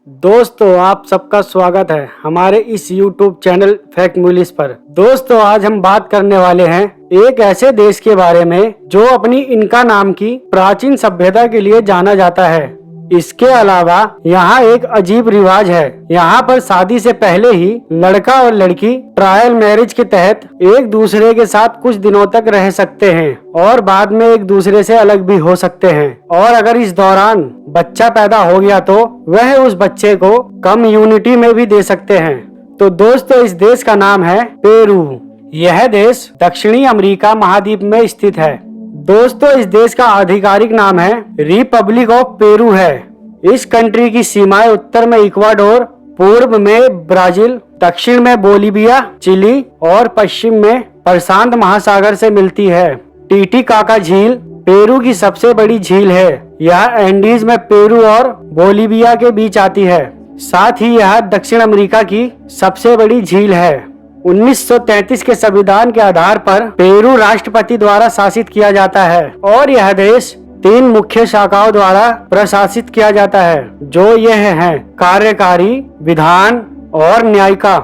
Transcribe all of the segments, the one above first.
दोस्तों, आप सबका स्वागत है हमारे इस YouTube चैनल फैक्ट मूलीज पर। दोस्तों, आज हम बात करने वाले हैं एक ऐसे देश के बारे में जो अपनी इनका नाम की प्राचीन सभ्यता के लिए जाना जाता है। इसके अलावा यहाँ एक अजीब रिवाज है। यहाँ पर शादी से पहले ही लड़का और लड़की ट्रायल मैरिज के तहत एक दूसरे के साथ कुछ दिनों तक रह सकते हैं और बाद में एक दूसरे से अलग भी हो सकते हैं। और अगर इस दौरान बच्चा पैदा हो गया तो वह उस बच्चे को कम्युनिटी में भी दे सकते हैं। तो दोस्तों, इस देश का नाम है पेरू। यह देश दक्षिणी अमेरिका महाद्वीप में स्थित है। दोस्तों, इस देश का आधिकारिक नाम है रिपब्लिक ऑफ पेरू है। इस कंट्री की सीमाएं उत्तर में इक्वाडोर, पूर्व में ब्राजील, दक्षिण में बोलीविया, चिली और पश्चिम में प्रशांत महासागर से मिलती है। टीटीकाका झील पेरू की सबसे बड़ी झील है। यह एंडीज में पेरू और बोलीविया के बीच आती है। साथ ही यह दक्षिण अमेरिका की सबसे बड़ी झील है। 1933 के संविधान के आधार पर पेरू राष्ट्रपति द्वारा शासित किया जाता है और यह देश 3 मुख्य शाखाओं द्वारा प्रशासित किया जाता है, जो यह हैं कार्यकारी, विधान और न्यायिका।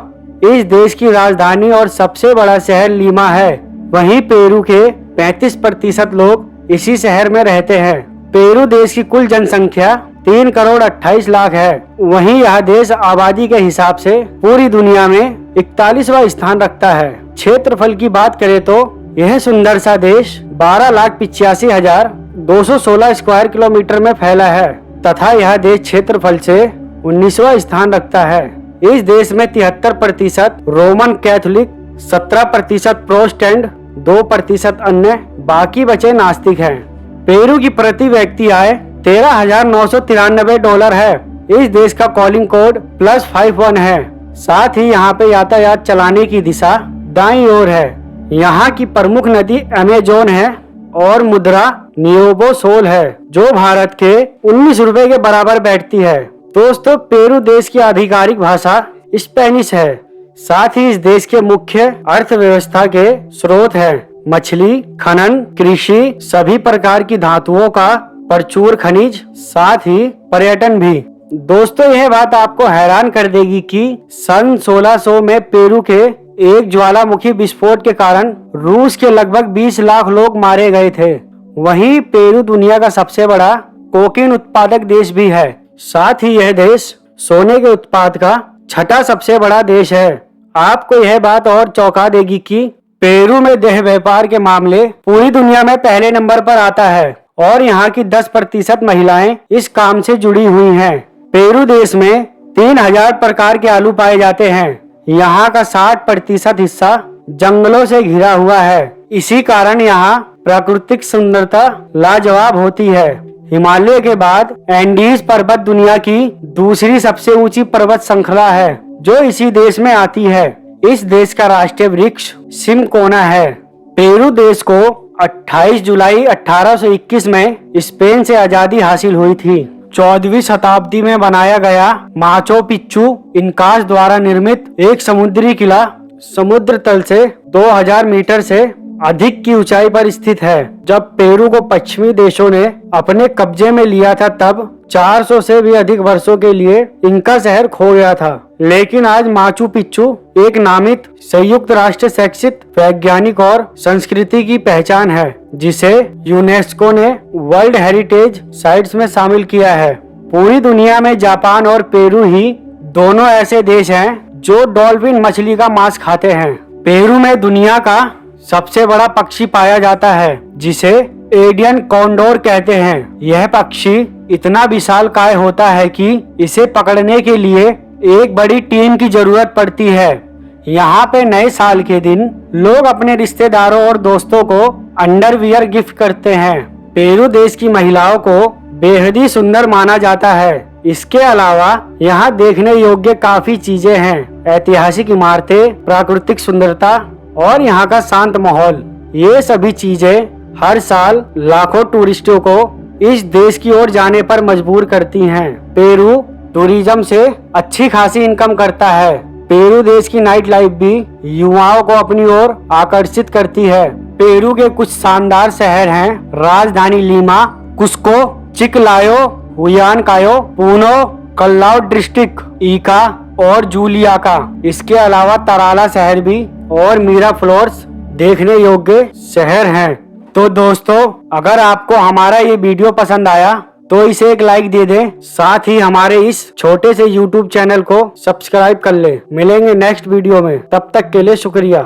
इस देश की राजधानी और सबसे बड़ा शहर लीमा है। वहीं पेरू के 35% लोग इसी शहर में रहते हैं। पेरू देश की कुल जनसंख्या 3 करोड़ 28 लाख है। वहीं यह देश आबादी के हिसाब से पूरी दुनिया में 41वां स्थान रखता है। क्षेत्रफल की बात करें तो यह सुंदर सा देश 12,85,216 स्क्वायर किलोमीटर में फैला है तथा यह देश क्षेत्रफल से 19वां स्थान रखता है। इस देश में 73% रोमन कैथोलिक, 17% प्रोटेस्टेंट, 2% अन्य, बाकी बचे नास्तिक हैं। पेरू की प्रति व्यक्ति आय $13,993 है। इस देश का कॉलिंग कोड +51 है। साथ ही यहाँ पे यातायात चलाने की दिशा दाईं ओर है। यहाँ की प्रमुख नदी अमेजोन है और मुद्रा नियोबो सोल है, जो भारत के 19 रुपए के बराबर बैठती है। दोस्तों, पेरू देश की आधिकारिक भाषा स्पेनिश है। साथ ही इस देश के मुख्य अर्थव्यवस्था के स्रोत है मछली, खनन, कृषि, सभी प्रकार की धातुओं का प्रचुर खनिज, साथ ही पर्यटन भी। दोस्तों, यह बात आपको हैरान कर देगी कि सन 1600 में पेरू के एक ज्वालामुखी विस्फोट के कारण रूस के लगभग 20 लाख लोग मारे गए थे। वहीं पेरू दुनिया का सबसे बड़ा कोकीन उत्पादक देश भी है। साथ ही यह देश सोने के उत्पाद का 6ठा सबसे बड़ा देश है। आपको यह बात और चौंका देगी कि पेरू में देह व्यापार के मामले पूरी दुनिया में पहले नंबर पर आता है और यहाँ की 10% महिलाएं इस काम से जुड़ी हुई हैं। पेरू देश में 3000 प्रकार के आलू पाए जाते हैं। यहाँ का 60% हिस्सा जंगलों से घिरा हुआ है। इसी कारण यहाँ प्राकृतिक सुंदरता लाजवाब होती है। हिमालय के बाद एंडीज पर्वत दुनिया की दूसरी सबसे ऊंची पर्वत श्रृंखला है, जो इसी देश में आती है। इस देश का राष्ट्रीय वृक्ष सिमकोना है। पेरू देश को 28 जुलाई 1821 में स्पेन से आजादी हासिल हुई थी। 14वीं शताब्दी में बनाया गया माचू पिच्चू इनकास द्वारा निर्मित एक समुद्री किला समुद्र तल से 2000 मीटर से अधिक की ऊंचाई पर स्थित है। जब पेरू को पश्चिमी देशों ने अपने कब्जे में लिया था तब 400 से भी अधिक वर्षों के लिए इनका शहर खो गया था। लेकिन आज माचू पिच्चू एक नामित संयुक्त राष्ट्र शैक्षिक, वैज्ञानिक और संस्कृति की पहचान है, जिसे यूनेस्को ने वर्ल्ड हेरिटेज साइट्स में शामिल किया है। पूरी दुनिया में जापान और पेरू ही दोनों ऐसे देश हैं जो डॉल्फिन मछली का मांस खाते हैं। पेरू में दुनिया का सबसे बड़ा पक्षी पाया जाता है, जिसे एडियन कॉन्डोर कहते हैं। यह पक्षी इतना विशालकाय होता है कि इसे पकड़ने के लिए एक बड़ी टीम की जरूरत पड़ती है। यहाँ पे नए साल के दिन लोग अपने रिश्तेदारों और दोस्तों को अंडरवियर गिफ्ट करते हैं। पेरू देश की महिलाओं को बेहद ही सुंदर माना जाता है। इसके अलावा यहाँ देखने योग्य काफी चीजें हैं। ऐतिहासिक इमारतें, प्राकृतिक सुंदरता और यहाँ का शांत माहौल, ये सभी चीजें हर साल लाखों टूरिस्टों को इस देश की ओर जाने पर मजबूर करती हैं। पेरू टूरिज्म से अच्छी खासी इनकम करता है। पेरू देश की नाइट लाइफ भी युवाओं को अपनी ओर आकर्षित करती है। पेरू के कुछ शानदार शहर हैं राजधानी लीमा, कुस्को, चिकलायो, हुयानकायो, पूनो, कल्लाउ डिस्ट्रिक्ट ईका और जूलियाका, इसके अलावा तराला शहर भी और मीरा फ्लोर्स देखने योग्य शहर हैं। तो दोस्तों, अगर आपको हमारा ये वीडियो पसंद आया तो इसे एक लाइक दे दें, साथ ही हमारे इस छोटे से YouTube चैनल को सब्सक्राइब कर ले। मिलेंगे नेक्स्ट वीडियो में, तब तक के लिए शुक्रिया।